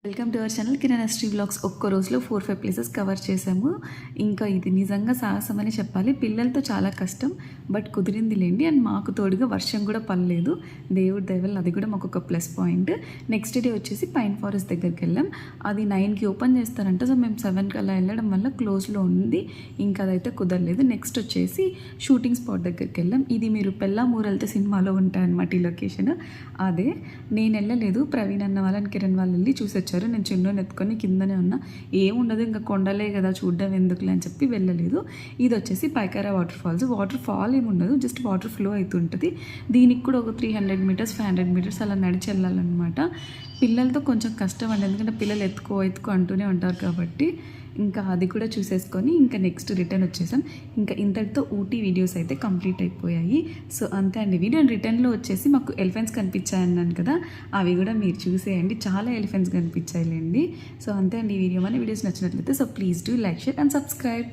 Welcome to our channel Kiranashri vlogs. ఒక్క రోజులో 4-5 places cover చేసాము. ఇంకా ఇది నిజంగా సాహసం అని చెప్పాలి. పిల్లలతో చాలా కష్టం, బట్ కుదిరింది లేండి. అండ్ మాకు తోడుగా వర్షం కూడా పడలేదు. దేవుడి దయ వల్ల అది కూడా మాకు ఒక ప్లస్ పాయింట్. నెక్స్ట్ డే వచ్చేసి పైన్ ఫారెస్ట్ దగ్గరికి వెళ్ళాం. అది 9కి ఓపెన్ చేస్తారంట. సో మేము 7కి అలా వెళ్ళడం వల్ల క్లోజ్లో ఉంది. ఇంకా అదైతే కుదరలేదు. నెక్స్ట్ వచ్చేసి షూటింగ్ స్పాట్ దగ్గరికి వెళ్ళాం. ఇది మీరు పెళ్ళామూరెళ్తే సినిమాలో ఉంటాయన్నమాట ఈ లొకేషన్. అదే నేను వెళ్ళలేదు, ప్రవీణ్ అన్న వాళ్ళని కిరణ్ వాళ్ళు వెళ్ళి చూసి వచ్చారు. నేను చిన్నోని ఎత్తుకొని కిందనే ఉన్నా. ఏముండదు, ఇంకా కొండలే కదా చూడడం ఎందుకులే అని చెప్పి వెళ్ళలేదు. ఇది వచ్చేసి Pykara water falls. Water fall ఏమి ఉండదు, జస్ట్ వాటర్ ఫ్లో అవుతుంటుంది. దీనికి కూడా ఒక 300 మీటర్స్ 500 మీటర్స్ అలా నడిచి వెళ్ళాలన్నమాట. పిల్లలతో కొంచెం కష్టం అండి, ఎందుకంటే పిల్లలు ఎత్తుకో అంటూనే ఉంటారు కాబట్టి. ఇంకా అది కూడా చూసేసుకొని ఇంకా నెక్స్ట్ రిటర్న్ వచ్చేసాం. ఇంకా ఇంతటితో ఊటీ వీడియోస్ అయితే కంప్లీట్ అయిపోయాయి. సో అంతే అండి వీడియో. రిటర్న్లో వచ్చేసి మాకు ఎలిఫెంట్స్ కనిపించాయన్నాను కదా, అవి కూడా మీరు చూసేయండి. చాలా ఎలిఫెంట్స్ కనిపించాయిలేండి. సో అంతే అండి వీడియో. మన వీడియోస్ నచ్చినట్లయితే so please do like, share and subscribe.